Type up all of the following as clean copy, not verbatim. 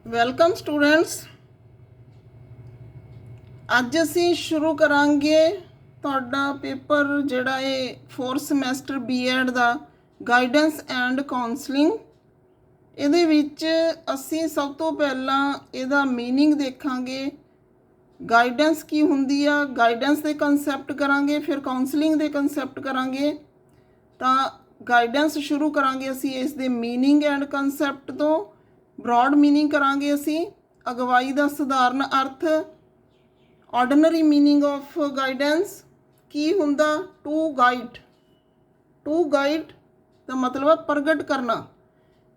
Welcome students. ਅੱਜ ਅਸੀਂ ਸ਼ੁਰੂ ਕਰਾਂਗੇ ਤੁਹਾਡਾ ਪੇਪਰ ਜਿਹੜਾ ਇਹ 4th ਸਮੈਸਟਰ ਬੀਐਡ ਦਾ ਗਾਈਡੈਂਸ ਐਂਡ ਕਾਉਂਸਲਿੰਗ। ਇਹਦੇ ਵਿੱਚ ਅਸੀਂ ਸਭ ਤੋਂ ਪਹਿਲਾਂ ਇਹਦਾ ਮੀਨਿੰਗ ਦੇਖਾਂਗੇ। ਗਾਈਡੈਂਸ ਕੀ ਹੁੰਦੀ ਆ, ਗਾਈਡੈਂਸ ਦੇ ਕਨਸੈਪਟ ਕਰਾਂਗੇ, ਫਿਰ ਕਾਉਂਸਲਿੰਗ ਦੇ ਕਨਸੈਪਟ ਕਰਾਂਗੇ। ਤਾਂ ਗਾਈਡੈਂਸ ਸ਼ੁਰੂ ਕਰਾਂਗੇ ਅਸੀਂ ਇਸ ਦੇ ਮੀਨਿੰਗ ਐਂਡ ਕਨਸੈਪਟ ਤੋਂ। ਬ੍ਰੌਡ ਮੀਨਿੰਗ ਕਰਾਂਗੇ ਅਸੀਂ। ਅਗਵਾਈ ਦਾ ਸਧਾਰਨ ਅਰਥ, ਆਰਡੀਨਰੀ ਮੀਨਿੰਗ ਆਫ ਗਾਈਡੈਂਸ ਕੀ ਹੁੰਦਾ, ਟੂ ਗਾਈਡ ਦਾ ਮਤਲਬ ਹੈ ਪ੍ਰਗਟ ਕਰਨਾ,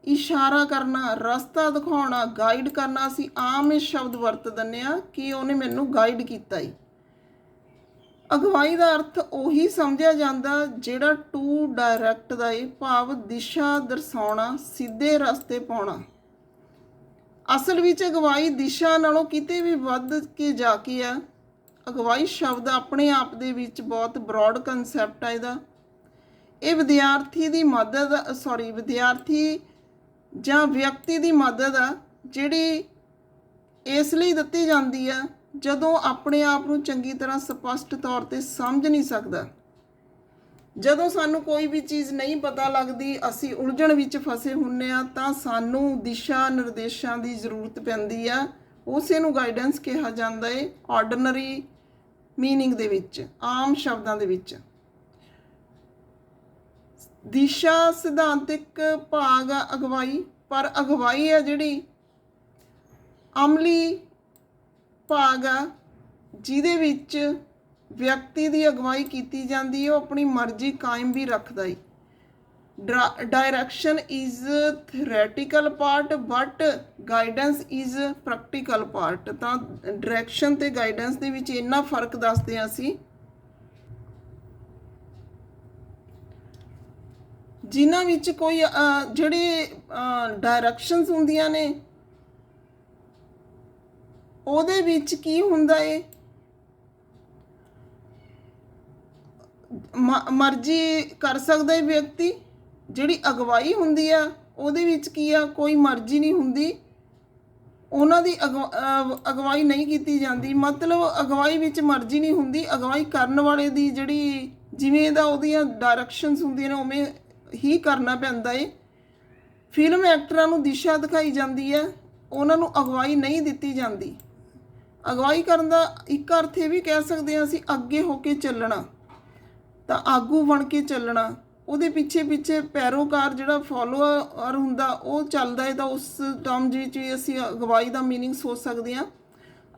ਇਸ਼ਾਰਾ ਕਰਨਾ, ਰਸਤਾ ਦਿਖਾਉਣਾ, ਗਾਈਡ ਕਰਨਾ। ਅਸੀਂ ਆਮ ਇਹ ਸ਼ਬਦ ਵਰਤ ਦਿੰਦੇ ਹਾਂ ਕਿ ਉਹਨੇ ਮੈਨੂੰ ਗਾਈਡ ਕੀਤਾ ਈ। ਅਗਵਾਈ ਦਾ ਅਰਥ ਉਹੀ ਸਮਝਿਆ ਜਾਂਦਾ ਜਿਹੜਾ ਟੂ ਡਾਇਰੈਕਟ ਦਾ ਏ, ਭਾਵ ਦਿਸ਼ਾ ਦਰਸਾਉਣਾ, ਸਿੱਧੇ ਰਸਤੇ ਪਾਉਣਾ। ਅਸਲ ਵਿੱਚ ਅਗਵਾਈ ਦਿਸ਼ਾ ਨਾਲੋਂ ਕਿਤੇ ਵੀ ਵੱਧ ਕੇ ਜਾ ਕੇ ਆ। ਅਗਵਾਈ ਸ਼ਬਦ ਆਪਣੇ ਆਪ ਦੇ ਵਿੱਚ ਬਹੁਤ ਬਰੋਡ ਕਨਸੈਪਟ ਆ ਇਹਦਾ। ਇਹ ਵਿਦਿਆਰਥੀ ਜਾਂ ਵਿਅਕਤੀ ਦੀ ਮਦਦ ਆ ਜਿਹੜੀ ਇਸ ਲਈ ਦਿੱਤੀ ਜਾਂਦੀ ਆ ਜਦੋਂ ਆਪਣੇ ਆਪ ਨੂੰ ਚੰਗੀ ਤਰ੍ਹਾਂ ਸਪਸ਼ਟ ਤੌਰ 'ਤੇ ਸਮਝ ਨਹੀਂ ਸਕਦਾ। ਜਦੋਂ ਸਾਨੂੰ ਕੋਈ ਵੀ ਚੀਜ਼ ਨਹੀਂ ਪਤਾ ਲੱਗਦੀ, ਅਸੀਂ ਉਲਝਣ ਵਿੱਚ ਫਸੇ ਹੁੰਦੇ ਹਾਂ, ਤਾਂ ਸਾਨੂੰ ਦਿਸ਼ਾ ਨਿਰਦੇਸ਼ਾਂ ਦੀ ਜ਼ਰੂਰਤ ਪੈਂਦੀ ਆ। ਉਸੇ ਨੂੰ ਗਾਈਡੈਂਸ ਕਿਹਾ ਜਾਂਦਾ ਹੈ ਆਰਡੀਨਰੀ ਮੀਨਿੰਗ ਦੇ ਵਿੱਚ, ਆਮ ਸ਼ਬਦਾਂ ਦੇ ਵਿੱਚ। ਦਿਸ਼ਾ ਸਿਧਾਂਤਿਕ ਭਾਗ ਆ ਅਗਵਾਈ, ਪਰ ਅਗਵਾਈ ਆ ਜਿਹੜੀ ਅਮਲੀ ਭਾਗ ਆ ਜਿਹਦੇ ਵਿੱਚ ਵਿਅਕਤੀ ਦੀ ਅਗਵਾਈ ਕੀਤੀ ਜਾਂਦੀ ਹੈ। ਉਹ ਆਪਣੀ ਮਰਜ਼ੀ ਕਾਇਮ ਵੀ ਰੱਖਦਾ ਹੈ। Direction is theoretical part but guidance is practical part. ਤਾਂ ਡਾਇਰੈਕਸ਼ਨ ਤੇ ਗਾਈਡੈਂਸ ਦੇ ਵਿੱਚ ਇੰਨਾ ਫਰਕ ਦੱਸਦੇ ਹਾਂ ਅਸੀਂ। ਜਿਨ੍ਹਾਂ ਵਿੱਚ ਕੋਈ ਜਿਹੜੇ ਡਾਇਰੈਕਸ਼ਨਸ ਹੁੰਦੀਆਂ ਨੇ ਉਹਦੇ ਵਿੱਚ ਕੀ ਹੁੰਦਾ ਏ, ਮਰਜ਼ੀ ਕਰ ਸਕਦਾ ਹੈ ਵਿਅਕਤੀ। ਜਿਹੜੀ ਅਗਵਾਈ ਹੁੰਦੀ ਆ ਉਹਦੇ ਵਿੱਚ ਕੀ ਆ, ਕੋਈ ਮਰਜ਼ੀ ਨਹੀਂ ਹੁੰਦੀ, ਉਹਨਾਂ ਦੀ ਅਗਵਾਈ ਨਹੀਂ ਕੀਤੀ ਜਾਂਦੀ। ਮਤਲਬ ਅਗਵਾਈ ਵਿੱਚ ਮਰਜ਼ੀ ਨਹੀਂ ਹੁੰਦੀ, ਅਗਵਾਈ ਕਰਨ ਵਾਲੇ ਦੀ ਜਿਹੜੀ ਜਿਵੇਂ ਦਾ ਉਹਦੀਆਂ ਡਾਇਰੈਕਸ਼ਨਸ ਹੁੰਦੀਆਂ ਨੇ ਉਵੇਂ ਹੀ ਕਰਨਾ ਪੈਂਦਾ ਏ। ਫਿਲਮ ਐਕਟਰਾਂ ਨੂੰ ਦਿਸ਼ਾ ਦਿਖਾਈ ਜਾਂਦੀ ਹੈ, ਉਹਨਾਂ ਨੂੰ ਅਗਵਾਈ ਨਹੀਂ ਦਿੱਤੀ ਜਾਂਦੀ। ਅਗਵਾਈ ਕਰਨ ਦਾ ਇੱਕ ਅਰਥ ਇਹ ਵੀ ਕਹਿ ਸਕਦੇ ਹਾਂ ਅਸੀਂ ਅੱਗੇ ਹੋ ਕੇ ਚੱਲਣਾ, ਤਾਂ ਆਗੂ ਬਣ ਕੇ ਚੱਲਣਾ। ਉਹਦੇ ਪਿੱਛੇ ਪੈਰੋਕਾਰ ਜਿਹੜਾ ਫੋਲੋਅਰ ਹੁੰਦਾ ਉਹ ਚੱਲਦਾ ਹੈ। ਤਾਂ ਉਸ ਟਰਮਜ਼ ਵਿੱਚ ਵੀ ਅਸੀਂ ਅਗਵਾਈ ਦਾ ਮੀਨਿੰਗ ਸੋਚ ਸਕਦੇ ਹਾਂ।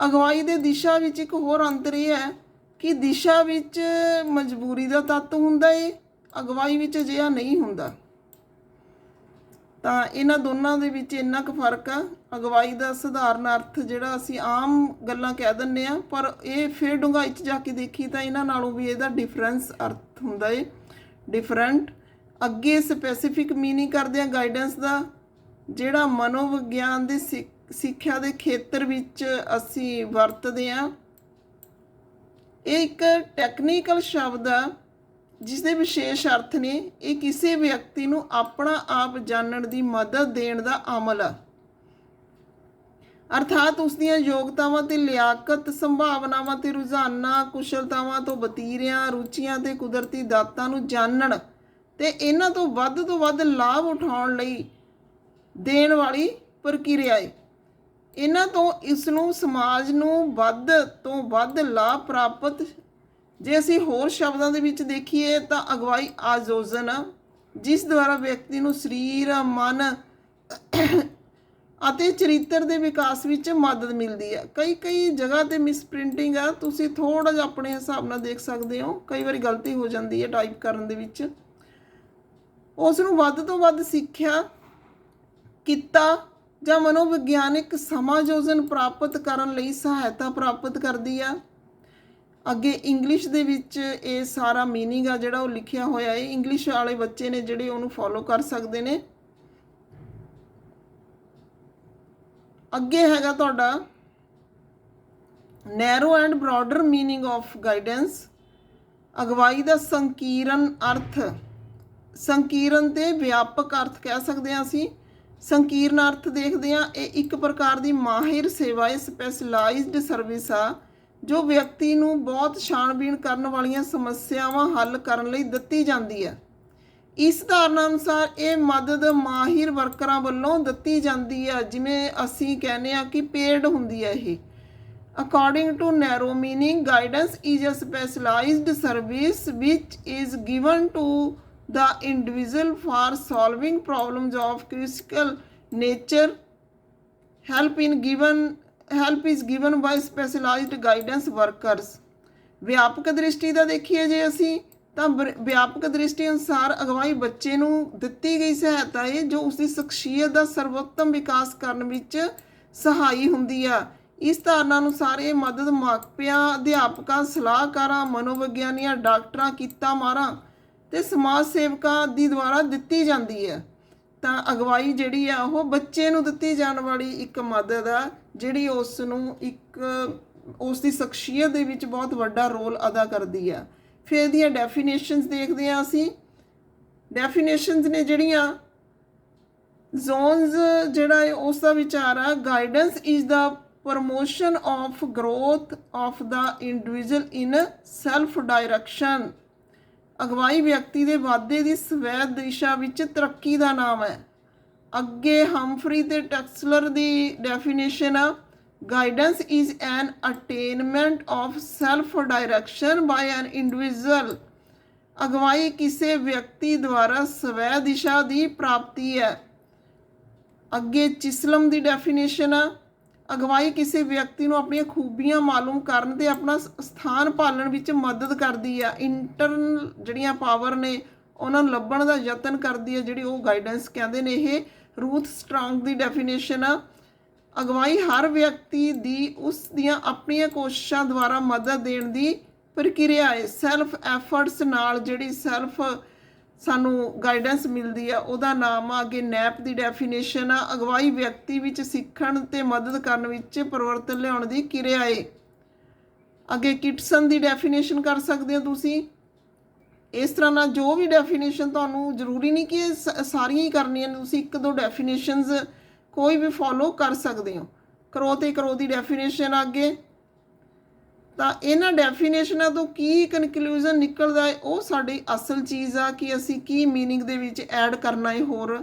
ਅਗਵਾਈ ਦੇ ਦਿਸ਼ਾ ਵਿੱਚ ਇੱਕ ਹੋਰ ਅੰਤਰ ਇਹ ਹੈ ਕਿ ਦਿਸ਼ਾ ਵਿੱਚ ਮਜਬੂਰੀ ਦਾ ਤੱਤ ਹੁੰਦਾ ਹੈ, ਅਗਵਾਈ ਵਿੱਚ ਅਜਿਹਾ ਨਹੀਂ ਹੁੰਦਾ। ਤਾਂ ਇਹਨਾਂ ਦੋਨਾਂ ਦੇ ਵਿੱਚ ਇੰਨਾ ਕੁ ਫਰਕ ਆ। ਅਗਵਾਈ ਦਾ ਸਧਾਰਨ ਅਰਥ ਜਿਹੜਾ ਅਸੀਂ ਆਮ ਗੱਲਾਂ ਕਹਿ ਦਿੰਦੇ ਹਾਂ, ਪਰ ਇਹ ਫਿਰ ਡੂੰਘਾਈ 'ਚ ਜਾ ਕੇ ਦੇਖੀ ਤਾਂ ਇਹਨਾਂ ਨਾਲੋਂ ਵੀ ਇਹਦਾ ਡਿਫਰੈਂਸ ਅਰਥ ਹੁੰਦਾ ਏ, ਡਿਫਰੈਂਟ। ਅੱਗੇ ਸਪੈਸੀਫਿਕ ਮੀਨਿੰਗ ਕਰਦੇ ਹਾਂ ਗਾਈਡੈਂਸ ਦਾ, ਜਿਹੜਾ ਮਨੋਵਿਗਿਆਨ ਦੀ ਸਿੱਖਿਆ ਦੇ ਖੇਤਰ ਵਿੱਚ ਅਸੀਂ ਵਰਤਦੇ ਹਾਂ। ਇਹ ਇੱਕ ਟੈਕਨੀਕਲ ਸ਼ਬਦ ਆ ਜਿਸ ਦੇ ਵਿਸ਼ੇਸ਼ ਅਰਥ ਨੇ। ਇਹ ਕਿਸੇ ਵਿਅਕਤੀ ਨੂੰ ਆਪਣਾ ਆਪ ਜਾਣਨ ਦੀ ਮਦਦ ਦੇਣ ਦਾ ਅਮਲ ਆ, ਅਰਥਾਤ ਉਸ ਦੀਆਂ ਯੋਗਤਾਵਾਂ ਤੇ ਲਿਆਕਤ, ਸੰਭਾਵਨਾਵਾਂ ਤੇ ਰੁਝਾਨਾਂ, ਕੁਸ਼ਲਤਾਵਾਂ ਤੋਂ ਵਤੀਰਿਆਂ, ਰੁਚੀਆਂ ਤੇ ਕੁਦਰਤੀ ਦਾਤਾਂ ਨੂੰ ਜਾਣਨ ਤੇ ਇਹਨਾਂ ਤੋਂ ਵੱਧ ਲਾਭ ਉਠਾਉਣ ਲਈ ਦੇਣ ਵਾਲੀ ਪ੍ਰਕਿਰਿਆ ਹੈ। ਇਹਨਾਂ ਤੋਂ ਇਸ ਨੂੰ ਸਮਾਜ ਨੂੰ ਵੱਧ ਤੋਂ ਵੱਧ ਲਾਭ ਪ੍ਰਾਪਤ। ਜੇ ਅਸੀਂ ਹੋਰ ਸ਼ਬਦਾਂ ਦੇ ਵਿੱਚ ਦੇਖੀਏ ਤਾਂ ਅਗਵਾਈ ਆਯੋਜਨ ਆ, ਜਿਸ ਦੁਆਰਾ ਵਿਅਕਤੀ ਨੂੰ ਸਰੀਰ, ਮਨ ਅਤੇ ਚਰਿੱਤਰ ਦੇ ਵਿਕਾਸ ਵਿੱਚ ਮਦਦ ਮਿਲਦੀ ਹੈ। ਕਈ ਜਗ੍ਹਾ 'ਤੇ ਮਿਸਪ੍ਰਿੰਟਿੰਗ ਆ, ਤੁਸੀਂ ਥੋੜ੍ਹਾ ਜਿਹਾ ਆਪਣੇ ਹਿਸਾਬ ਨਾਲ ਦੇਖ ਸਕਦੇ ਹੋ। ਕਈ ਵਾਰੀ ਗਲਤੀ ਹੋ ਜਾਂਦੀ ਹੈ ਟਾਈਪ ਕਰਨ ਦੇ ਵਿੱਚ। ਉਸ ਨੂੰ ਵੱਧ ਤੋਂ ਵੱਧ ਸਿੱਖਿਆ, ਕਿੱਤਾ ਜਾਂ ਮਨੋਵਿਗਿਆਨਿਕ ਸਮਾਯੋਜਨ ਪ੍ਰਾਪਤ ਕਰਨ ਲਈ ਸਹਾਇਤਾ ਪ੍ਰਾਪਤ ਕਰਦੀ ਆ। ਅੱਗੇ ਇੰਗਲਿਸ਼ ਦੇ ਵਿੱਚ ਇਹ ਸਾਰਾ ਮੀਨਿੰਗ ਆ ਜਿਹੜਾ ਉਹ ਲਿਖਿਆ ਹੋਇਆ ਹੈ। ਇੰਗਲਿਸ਼ ਵਾਲੇ ਬੱਚੇ ਨੇ ਜਿਹੜੇ ਉਹਨੂੰ ਫੋਲੋ ਕਰ ਸਕਦੇ ਨੇ। ਅੱਗੇ ਹੈਗਾ ਤੁਹਾਡਾ narrow and broader meaning of guidance. ਅਗਵਾਈ ਦਾ ਸੰਕੀਰਨ ਅਰਥ, ਸੰਕੀਰਨ ਤੇ ਵਿਆਪਕ ਅਰਥ ਕਹਿ ਸਕਦੇ ਹਾਂ ਅਸੀਂ। ਸੰਕੀਰਨ ਅਰਥ ਦੇਖਦੇ ਹਾਂ, ਇਹ ਇੱਕ ਪ੍ਰਕਾਰ ਦੀ ਮਾਹਿਰ ਸੇਵਾ ਹੈ, ਸਪੈਸ਼ਲਾਈਜ਼ਡ ਸਰਵਿਸ ਆ ਜੋ ਵਿਅਕਤੀ ਨੂੰ ਬਹੁਤ ਛਾਣਬੀਣ ਕਰਨ ਵਾਲੀਆਂ ਸਮੱਸਿਆਵਾਂ ਹੱਲ ਕਰਨ ਲਈ ਦਿੱਤੀ ਜਾਂਦੀ ਹੈ। ਇਸ ਧਾਰਨਾ ਅਨੁਸਾਰ ਇਹ ਮਦਦ ਮਾਹਿਰ ਵਰਕਰਾਂ ਵੱਲੋਂ ਦਿੱਤੀ ਜਾਂਦੀ ਹੈ, ਜਿਵੇਂ ਅਸੀਂ ਕਹਿੰਦੇ ਹਾਂ ਕਿ ਪੇਡ ਹੁੰਦੀ ਹੈ ਇਹ। According to narrow meaning, guidance is a specialized service which is given to the individual for solving problems of critical nature. Help is given by specialized guidance workers. ਵਿਆਪਕ ਦ੍ਰਿਸ਼ਟੀ ਦਾ ਦੇਖੀਏ ਜੇ ਅਸੀਂ ਤਾਂ ਵਿਆਪਕ ਦ੍ਰਿਸ਼ਟੀ ਅਨੁਸਾਰ ਅਗਵਾਈ ਬੱਚੇ ਨੂੰ ਦਿੱਤੀ ਗਈ ਸਹਾਇਤਾ ਹੈ ਜੋ ਉਸਦੀ ਸ਼ਖਸੀਅਤ ਦਾ ਸਰਵੋਤਮ ਵਿਕਾਸ ਕਰਨ ਵਿੱਚ ਸਹਾਈ ਹੁੰਦੀ ਆ। ਇਸ ਧਾਰਨਾ ਅਨੁਸਾਰ ਇਹ ਮਦਦ ਮਾਪਿਆਂ, ਅਧਿਆਪਕਾਂ, ਸਲਾਹਕਾਰਾਂ, ਮਨੋਵਿਗਿਆਨੀਆਂ, ਡਾਕਟਰਾਂ, ਕਿੱਤਾ ਮਾਹਰਾਂ ਤੇ ਸਮਾਜ ਸੇਵਕਾਂ ਦੀ ਦੁਆਰਾ ਦਿੱਤੀ ਜਾਂਦੀ ਹੈ। ਤਾਂ ਅਗਵਾਈ ਜਿਹੜੀ ਆ ਉਹ ਬੱਚੇ ਨੂੰ ਦਿੱਤੀ ਜਾਣ ਵਾਲੀ ਇੱਕ ਮਦਦ ਆ ਜਿਹੜੀ ਉਸ ਨੂੰ ਇੱਕ ਉਸ ਦੀ ਸ਼ਖਸੀਅਤ ਦੇ ਵਿੱਚ ਬਹੁਤ ਵੱਡਾ ਰੋਲ ਅਦਾ ਕਰਦੀ ਆ। ਫਿਰ ਇਹਦੀਆਂ ਡੈਫੀਨੇਸ਼ਨਸ ਦੇਖਦੇ ਹਾਂ ਅਸੀਂ। ਡੈਫੀਨੇਸ਼ਨਸ ਨੇ ਜਿਹੜੀਆਂ ਜ਼ੋਨਸ ਜਿਹੜਾ ਹੈ ਉਸ ਦਾ ਵਿਚਾਰ ਆ, guidance is the promotion of growth of the individual in self direction। ਅਗਵਾਈ ਵਿਅਕਤੀ ਦੇ ਵਾਧੇ ਦੀ ਸਵੈ ਦਿਸ਼ਾ ਵਿੱਚ ਤਰੱਕੀ ਦਾ ਨਾਮ ਹੈ। ਅੱਗੇ ਹੰਫਰੀ ਤੇ ਟੈਕਸਲਰ ਦੀ ਡੈਫੀਨੇਸ਼ਨ ਆ, guidance is an attainment of self direction by an individual। ਅਗਵਾਈ ਕਿਸੇ ਵਿਅਕਤੀ ਦੁਆਰਾ ਸਵੈ ਦਿਸ਼ਾ ਦੀ ਪ੍ਰਾਪਤੀ ਹੈ। ਅੱਗੇ ਚਿਸਲਮ ਦੀ ਡੈਫੀਨੇਸ਼ਨ ਆ, ਅਗਵਾਈ ਕਿਸੇ ਵਿਅਕਤੀ ਨੂੰ ਆਪਣੀਆਂ ਖੂਬੀਆਂ ਮਾਲੂਮ ਕਰਨ ਤੇ ਆਪਣਾ ਸਥਾਨ ਭਾਲਣ ਵਿੱਚ ਮਦਦ ਕਰਦੀ ਆ। ਇੰਟਰਨਲ ਜਿਹੜੀਆਂ ਪਾਵਰ ਨੇ ਉਹਨਾਂ ਨੂੰ ਲੱਭਣ ਦਾ ਯਤਨ ਕਰਦੀ ਹੈ, ਜਿਹੜੀ ਉਹ ਗਾਈਡੈਂਸ ਕਹਿੰਦੇ ਨੇ। ਇਹ ਰੂਥ ਸਟਰੋਂਗ ਦੀ ਡੈਫੀਨੇਸ਼ਨ ਆ, ਅਗਵਾਈ ਹਰ ਵਿਅਕਤੀ ਦੀ ਉਸ ਦੀਆਂ ਆਪਣੀਆਂ ਕੋਸ਼ਿਸ਼ਾਂ ਦੁਆਰਾ ਮਦਦ ਦੇਣ ਦੀ ਪ੍ਰਕਿਰਿਆ ਹੈ। ਸੈਲਫ ਐਫਰਟਸ ਨਾਲ ਜਿਹੜੀ ਸੈਲਫ ਸਾਨੂੰ ਗਾਈਡੈਂਸ ਮਿਲਦੀ ਆ ਉਹਦਾ ਨਾਮ ਆ। ਅੱਗੇ ਨੈਪ ਦੀ ਡੈਫੀਨੇਸ਼ਨ ਆ, ਅਗਵਾਈ ਵਿਅਕਤੀ ਵਿੱਚ ਸਿੱਖਣ ਤੇ ਮਦਦ ਕਰਨ ਵਿੱਚ ਪਰਿਵਰਤਨ ਲਿਆਉਣ ਦੀ ਕਿਰਿਆ ਹੈ। ਅੱਗੇ ਕਿਟਸਨ ਦੀ ਡੈਫੀਨੇਸ਼ਨ ਕਰ ਸਕਦੇ ਹੋ ਤੁਸੀਂ। ਇਸ ਤਰ੍ਹਾਂ ਨਾਲ ਜੋ ਵੀ ਡੈਫੀਨੇਸ਼ਨ, ਤੁਹਾਨੂੰ ਜ਼ਰੂਰੀ ਨਹੀਂ ਕਿ ਸਾਰੀਆਂ ਹੀ ਕਰਨੀਆਂ ਨੇ, ਤੁਸੀਂ ਇੱਕ ਦੋ ਡੈਫੀਨੇਸ਼ਨਸ ਕੋਈ ਵੀ ਫੋਲੋ ਕਰ ਸਕਦੇ ਹੋ। ਕਰੋ ਤੇ ਕਰੋ ਦੀ ਡੈਫੀਨੇਸ਼ਨ ਅੱਗੇ। ਤਾਂ ਇਹਨਾਂ ਡੈਫੀਨੇਸ਼ਨਾਂ ਤੋਂ ਕੀ ਕਨਕਲੂਜ਼ਨ ਨਿਕਲਦਾ ਹੈ ਉਹ ਸਾਡੀ ਅਸਲ ਚੀਜ਼ ਆ ਕਿ ਅਸੀਂ ਕੀ ਮੀਨਿੰਗ ਦੇ ਵਿੱਚ ਐਡ ਕਰਨਾ ਹੈ ਹੋਰ।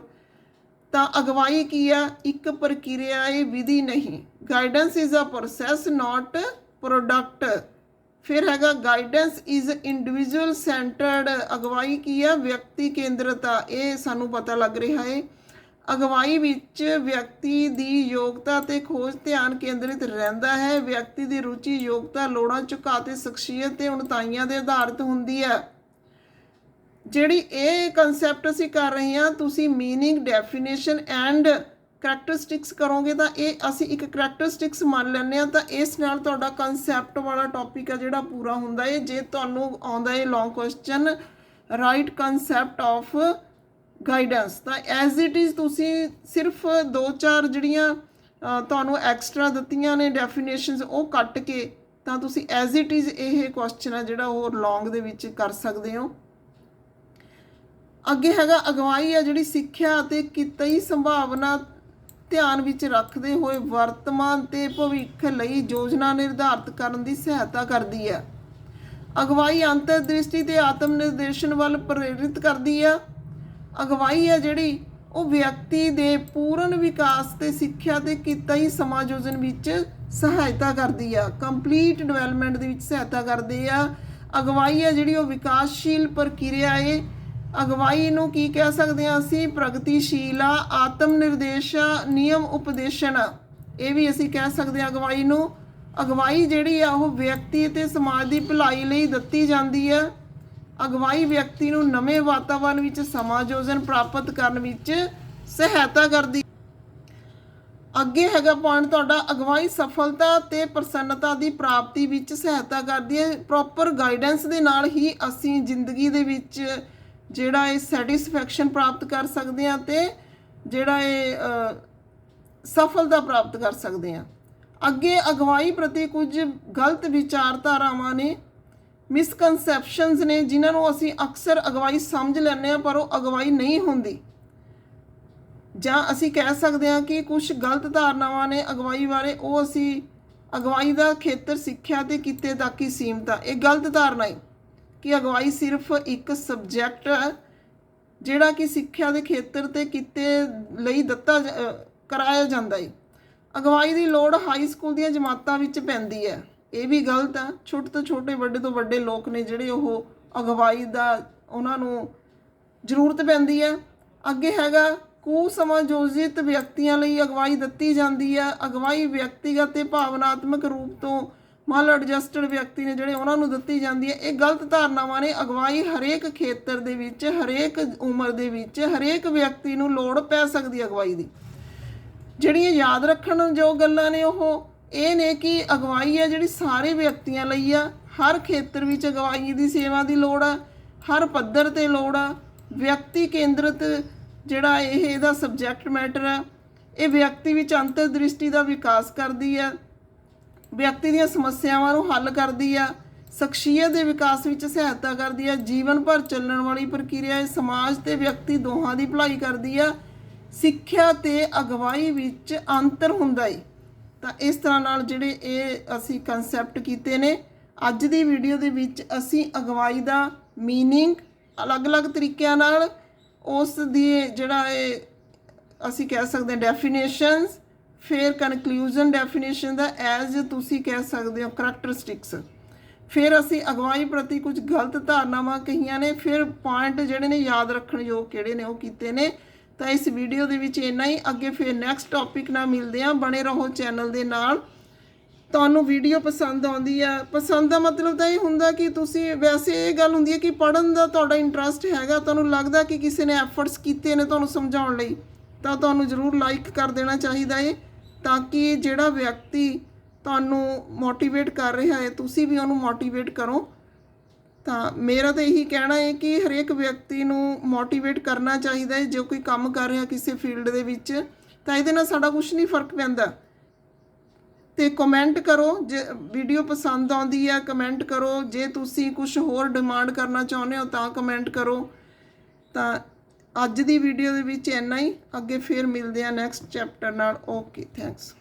ਤਾਂ ਅਗਵਾਈ ਕੀ ਆ? ਇੱਕ ਪ੍ਰਕਿਰਿਆ ਹੈ, ਵਿਧੀ ਨਹੀਂ। Guidance is a process not product. ਫਿਰ ਹੈਗਾ ਗਾਈਡੈਂਸ ਇਜ਼ ਇੰਡੀਵਿਜੂਅਲ ਸੈਂਟਰਡ। ਅਗਵਾਈ ਕੀ ਆ? ਵਿਅਕਤੀ ਕੇਂਦਰਤਾ। ਇਹ ਸਾਨੂੰ ਪਤਾ ਲੱਗ ਰਿਹਾ ਹੈ। ਅਗਵਾਈ ਵਿੱਚ ਵਿਅਕਤੀ ਦੀ ਯੋਗਤਾ ਤੇ ਖੋਜ ਧਿਆਨ ਕੇਂਦਰਿਤ ਰਹਿੰਦਾ ਹੈ। ਵਿਅਕਤੀ ਦੀ ਰੁਚੀ, ਯੋਗਤਾ, ਲੋੜਾਂ, ਝੁਕਾਅ ਤੇ ਸ਼ਖਸੀਅਤ ਤੇ ਉਣਤਾਈਆਂ ਦੇ ਆਧਾਰਿਤ ਹੁੰਦੀ ਹੈ। ਜਿਹੜੀ ਇਹ ਕਨਸੈਪਟ ਅਸੀਂ ਕਰ ਰਹੇ ਹਾਂ, ਤੁਸੀਂ ਮੀਨਿੰਗ, ਡੈਫੀਨੇਸ਼ਨ ਐਂਡ ਕਰੈਕਟਰਿਸਟਿਕਸ ਕਰੋਗੇ ਤਾਂ ਇਹ ਅਸੀਂ ਇੱਕ ਕਰੈਕਟਰਿਸਟਿਕਸ ਮੰਨ ਲੈਂਦੇ ਹਾਂ। ਤਾਂ ਇਸ ਨਾਲ ਤੁਹਾਡਾ ਕਨਸੈਪਟ ਵਾਲਾ ਟੌਪਿਕ ਆ ਜਿਹੜਾ ਪੂਰਾ ਹੁੰਦਾ ਹੈ। ਜੇ ਤੁਹਾਨੂੰ ਆਉਂਦਾ ਹੈ long question, right concept of guidance, ਤਾਂ ਐਜ਼ ਇਟ ਇਜ਼ ਤੁਸੀਂ ਸਿਰਫ 2-4 ਜਿਹੜੀਆਂ ਤੁਹਾਨੂੰ ਐਕਸਟਰਾ ਦਿੱਤੀਆਂ ਨੇ ਡੈਫੀਨੇਸ਼ਨਸ ਉਹ ਕੱਟ ਕੇ ਤਾਂ ਤੁਸੀਂ ਐਜ਼ ਇਟ ਇਜ਼ ਇਹ ਕੁਐਸਚਨ ਆ ਜਿਹੜਾ ਉਹ ਲੌਂਗ ਦੇ ਵਿੱਚ ਕਰ ਸਕਦੇ ਹੋ। ਅੱਗੇ ਹੈਗਾ ਅਗਵਾਈ ਆ ਜਿਹੜੀ ਸਿੱਖਿਆ ਅਤੇ ਕਿੱਤਈ ਸੰਭਾਵਨਾ ਧਿਆਨ ਵਿੱਚ ਰੱਖਦੇ ਹੋਏ ਵਰਤਮਾਨ ਤੇ ਭਵਿੱਖ ਲਈ ਯੋਜਨਾ ਨਿਰਧਾਰਿਤ ਕਰਨ ਦੀ ਸਹਾਇਤਾ ਕਰਦੀ ਹੈ। ਅਗਵਾਈ ਅੰਤਰਦ੍ਰਿਸ਼ਟੀ ਤੇ ਆਤਮ ਨਿਰਦੇਸ਼ਨ ਵੱਲ ਪ੍ਰੇਰਿਤ ਕਰਦੀ ਆ। ਅਗਵਾਈ ਆ ਜਿਹੜੀ ਉਹ ਵਿਅਕਤੀ ਦੇ ਪੂਰਨ ਵਿਕਾਸ ਤੇ ਸਿੱਖਿਆ ਤੇ ਕਿੱਤਾਈ ਸਮਾਯੋਜਨ ਵਿੱਚ ਸਹਾਇਤਾ ਕਰਦੀ ਆ। ਕੰਪਲੀਟ ਡਿਵੈਲਪਮੈਂਟ ਦੇ ਵਿੱਚ ਸਹਾਇਤਾ ਕਰਦੇ ਆ। ਅਗਵਾਈ ਆ ਜਿਹੜੀ ਉਹ ਵਿਕਾਸਸ਼ੀਲ ਪ੍ਰਕਿਰਿਆ ਹੈ। ਅਗਵਾਈ ਨੂੰ ਕੀ ਕਹਿ ਸਕਦੇ ਹਾਂ ਅਸੀਂ? ਪ੍ਰਗਤੀਸ਼ੀਲ ਆ, ਆਤਮ ਨਿਰਦੇਸ਼, ਨਿਯਮ ਉਪਦੇਸ਼ਨ, ਇਹ ਵੀ ਅਸੀਂ ਕਹਿ ਸਕਦੇ ਹਾਂ ਅਗਵਾਈ ਨੂੰ। ਅਗਵਾਈ ਜਿਹੜੀ ਆ ਉਹ ਵਿਅਕਤੀ ਅਤੇ ਸਮਾਜ ਦੀ ਭਲਾਈ ਲਈ ਦਿੱਤੀ ਜਾਂਦੀ ਹੈ। ਅਗਵਾਈ ਵਿਅਕਤੀ ਨੂੰ ਨਵੇਂ ਵਾਤਾਵਰਨ ਵਿੱਚ ਸਮਾਯੋਜਨ ਪ੍ਰਾਪਤ ਕਰਨ ਵਿੱਚ ਸਹਾਇਤਾ ਕਰਦੀ। ਅੱਗੇ ਹੈਗਾ ਪੁਆਇੰਟ ਤੁਹਾਡਾ, ਅਗਵਾਈ ਸਫਲਤਾ ਤੇ ਪ੍ਰਸੰਨਤਾ ਦੀ ਪ੍ਰਾਪਤੀ ਵਿੱਚ ਸਹਾਇਤਾ ਕਰਦੀ ਹੈ। ਪ੍ਰੋਪਰ ਗਾਈਡੈਂਸ ਦੇ ਨਾਲ ਹੀ ਅਸੀਂ ਜ਼ਿੰਦਗੀ ਦੇ ਵਿੱਚ ਜਿਹੜਾ ਇਹ ਸੈਟਿਸਫੈਕਸ਼ਨ ਪ੍ਰਾਪਤ ਕਰ ਸਕਦੇ ਹਾਂ ਤੇ ਜਿਹੜਾ ਇਹ ਸਫਲਤਾ ਪ੍ਰਾਪਤ ਕਰ ਸਕਦੇ ਹਾਂ। ਅੱਗੇ ਅਗਵਾਈ ਪ੍ਰਤੀ ਕੁਝ ਗਲਤ ਵਿਚਾਰਧਾਰਾਵਾਂ ਨੇ, ਮਿਸਕਨਸੈਪਸ਼ਨਸ ਨੇ, ਜਿਨ੍ਹਾਂ ਨੂੰ ਅਸੀਂ ਅਕਸਰ ਅਗਵਾਈ ਸਮਝ ਲੈਂਦੇ ਹਾਂ ਪਰ ਉਹ ਅਗਵਾਈ ਨਹੀਂ ਹੁੰਦੀ। ਜਾਂ ਅਸੀਂ ਕਹਿ ਸਕਦੇ ਹਾਂ ਕਿ ਕੁਝ ਗਲਤ ਧਾਰਨਾਵਾਂ ਨੇ ਅਗਵਾਈ ਬਾਰੇ, ਉਹ ਅਸੀਂ ਅਗਵਾਈ ਦਾ ਖੇਤਰ ਸਿੱਖਿਆ ਤੇ ਕਿੱਤੇ ਤੱਕ ਹੀ ਸੀਮਤ ਆ। ਇਹ ਗਲਤ ਧਾਰਨਾ ਹੈ ਕਿ ਅਗਵਾਈ ਸਿਰਫ ਇੱਕ ਸਬਜੈਕਟ ਹੈ ਜਿਹੜਾ ਕਿ ਸਿੱਖਿਆ ਦੇ ਖੇਤਰ ਤੇ ਕਿੱਤੇ ਲਈ ਕਰਾਇਆ ਜਾਂਦਾ ਹੈ। ਅਗਵਾਈ ਦੀ ਲੋੜ ਹਾਈ ਸਕੂਲ ਦੀਆਂ ਜਮਾਤਾਂ ਵਿੱਚ ਪੈਂਦੀ ਹੈ, ਇਹ ਵੀ ਗਲਤ ਆ। ਛੋਟੇ ਤੋਂ ਛੋਟੇ ਵੱਡੇ ਤੋਂ ਵੱਡੇ ਲੋਕ ਨੇ ਜਿਹੜੇ ਉਹ ਅਗਵਾਈ ਦਾ ਉਹਨਾਂ ਨੂੰ ਜ਼ਰੂਰਤ ਪੈਂਦੀ ਹੈ। ਅੱਗੇ ਹੈਗਾ ਕੁਸਮਾਯੋਜਿਤ ਵਿਅਕਤੀਆਂ ਲਈ ਅਗਵਾਈ ਦਿੱਤੀ ਜਾਂਦੀ ਹੈ। ਅਗਵਾਈ ਵਿਅਕਤੀਗਤ ਤੇ ਭਾਵਨਾਤਮਕ ਰੂਪ ਤੋਂ ਮਲ ਐਡਜਸਟਡ ਵਿਅਕਤੀ ਨੇ ਜਿਹੜੇ ਉਹਨਾਂ ਨੂੰ ਦਿੱਤੀ ਜਾਂਦੀ ਹੈ। ਇਹ ਗਲਤ ਧਾਰਨਾਵਾਂ ਨੇ। ਅਗਵਾਈ ਹਰੇਕ ਖੇਤਰ ਦੇ ਵਿੱਚ, ਹਰੇਕ ਉਮਰ ਦੇ ਵਿੱਚ, ਹਰੇਕ ਵਿਅਕਤੀ ਨੂੰ ਲੋੜ ਪੈ ਸਕਦੀ ਹੈ ਅਗਵਾਈ ਦੀ। ਜਿਹੜੀਆਂ ਯਾਦ ਰੱਖਣ ਜੋ ਗੱਲਾਂ ਨੇ ਉਹ ਇਹ ਨੇ ਕਿ ਅਗਵਾਈ ਹੈ ਜਿਹੜੀ ਸਾਰੇ ਵਿਅਕਤੀਆਂ ਲਈ ਆ। ਹਰ ਖੇਤਰ ਵਿੱਚ ਅਗਵਾਈ ਦੀ ਸੇਵਾ ਦੀ ਲੋੜ ਆ, ਹਰ ਪੱਧਰ 'ਤੇ ਲੋੜ ਆ। ਵਿਅਕਤੀ ਕੇਂਦਰਿਤ ਜਿਹੜਾ ਇਹਦਾ ਸਬਜੈਕਟ ਮੈਟਰ ਆ, ਇਹ ਵਿਅਕਤੀ ਵਿੱਚ ਅੰਤਰ ਦ੍ਰਿਸ਼ਟੀ ਦਾ ਵਿਕਾਸ ਕਰਦੀ ਆ, ਵਿਅਕਤੀ ਦੀਆਂ ਸਮੱਸਿਆਵਾਂ ਨੂੰ ਹੱਲ ਕਰਦੀ ਆ, ਸ਼ਖਸੀਅਤ ਦੇ ਵਿਕਾਸ ਵਿੱਚ ਸਹਾਇਤਾ ਕਰਦੀ ਆ, ਜੀਵਨ ਭਰ ਚੱਲਣ ਵਾਲੀ ਪ੍ਰਕਿਰਿਆ ਹੈ, ਸਮਾਜ ਤੇ ਵਿਅਕਤੀ ਦੋਹਾਂ ਦੀ ਭਲਾਈ ਕਰਦੀ ਆ। ਸਿੱਖਿਆ ਤੇ ਅਗਵਾਈ ਵਿੱਚ ਅੰਤਰ ਹੁੰਦਾ ਹੈ। ਤਾਂ ਇਸ ਤਰ੍ਹਾਂ ਨਾਲ ਜਿਹੜੇ ਇਹ ਅਸੀਂ ਕਨਸੈਪਟ ਕੀਤੇ ਨੇ। ਅੱਜ ਦੀ ਵੀਡੀਓ ਦੇ ਵਿੱਚ ਅਸੀਂ ਅਗਵਾਈ ਦਾ ਮੀਨਿੰਗ ਅਲੱਗ-ਅਲੱਗ ਤਰੀਕਿਆਂ ਨਾਲ, ਉਸ ਦੀ ਜਿਹੜਾ ਇਹ ਅਸੀਂ ਕਹਿ ਸਕਦੇ ਹਾਂ ਡੈਫੀਨੇਸ਼ਨਸ, ਫਿਰ ਕਨਕਲੂਜਨ ਡੈਫੀਨੇਸ਼ਨ ਦਾ ਐਜ਼ ਤੁਸੀਂ ਕਹਿ ਸਕਦੇ ਹੋ ਕਰੈਕਟਰਿਸਟਿਕਸ, ਫਿਰ ਅਸੀਂ ਅਗਵਾਈ ਪ੍ਰਤੀ ਕੁਝ ਗਲਤ ਧਾਰਨਾਵਾਂ ਕਹੀਆਂ ਨੇ, ਫਿਰ ਪੁਆਇੰਟ ਜਿਹੜੇ ਨੇ ਯਾਦ ਰੱਖਣ ਯੋਗ ਕਿਹੜੇ ਨੇ ਉਹ ਕੀਤੇ ਨੇ। ਤਾਂ ਇਸ ਵੀਡੀਓ ਦੇ ਵਿੱਚ ਇੰਨਾ ਹੀ। ਅੱਗੇ ਫਿਰ ਨੈਕਸਟ ਟੌਪਿਕ ਨਾਲ ਮਿਲਦੇ ਹਾਂ। ਬਣੇ ਰਹੋ ਚੈਨਲ ਦੇ ਨਾਲ। ਤੁਹਾਨੂੰ ਵੀਡੀਓ ਪਸੰਦ ਆਉਂਦੀ ਆ, ਪਸੰਦ ਦਾ ਮਤਲਬ ਤਾਂ ਇਹ ਹੁੰਦਾ ਕਿ ਤੁਸੀਂ, ਵੈਸੇ ਇਹ ਗੱਲ ਹੁੰਦੀ ਹੈ ਕਿ ਪੜ੍ਹਨ ਦਾ ਤੁਹਾਡਾ ਇੰਟਰਸਟ ਹੈਗਾ, ਤੁਹਾਨੂੰ ਲੱਗਦਾ ਕਿ ਕਿਸੇ ਨੇ ਐਫਰਟਸ ਕੀਤੇ ਨੇ ਤੁਹਾਨੂੰ ਸਮਝਾਉਣ ਲਈ, ਤਾਂ ਤੁਹਾਨੂੰ ਜ਼ਰੂਰ ਲਾਈਕ ਕਰ ਦੇਣਾ ਚਾਹੀਦਾ ਹੈ, ਤਾਂ ਕਿ ਜਿਹੜਾ ਵਿਅਕਤੀ ਤੁਹਾਨੂੰ ਮੋਟੀਵੇਟ ਕਰ ਰਿਹਾ ਹੈ ਤੁਸੀਂ ਵੀ ਉਹਨੂੰ ਮੋਟੀਵੇਟ ਕਰੋ। ਤਾਂ ਮੇਰਾ ਤਾਂ ਇਹੀ ਕਹਿਣਾ ਹੈ ਕਿ ਹਰੇਕ ਵਿਅਕਤੀ ਨੂੰ ਮੋਟੀਵੇਟ ਕਰਨਾ ਚਾਹੀਦਾ ਹੈ। ਜੋ ਕੋਈ ਕੰਮ ਕਰ ਰਿਹਾ ਕਿਸੇ ਫੀਲਡ ਦੇ ਵਿੱਚ, ਤਾਂ ਇਹਦੇ ਨਾਲ ਸਾਡਾ ਕੁਝ ਨਹੀਂ ਫਰਕ ਪੈਂਦਾ। ਤੇ ਕਮੈਂਟ ਕਰੋ, ਜੇ ਵੀਡੀਓ ਪਸੰਦ ਆਉਂਦੀ ਹੈ ਕਮੈਂਟ ਕਰੋ, ਜੇ ਤੁਸੀਂ ਕੁਝ ਹੋਰ ਡਿਮਾਂਡ ਕਰਨਾ ਚਾਹੁੰਦੇ ਹੋ ਤਾਂ ਕਮੈਂਟ ਕਰੋ। ਤਾਂ ਅੱਜ ਦੀ ਵੀਡੀਓ ਦੇ ਵਿੱਚ ਇੰਨਾ ਹੀ। ਅੱਗੇ ਫਿਰ ਮਿਲਦੇ ਹਾਂ ਨੈਕਸਟ ਚੈਪਟਰ ਨਾਲ। Okay, thanks.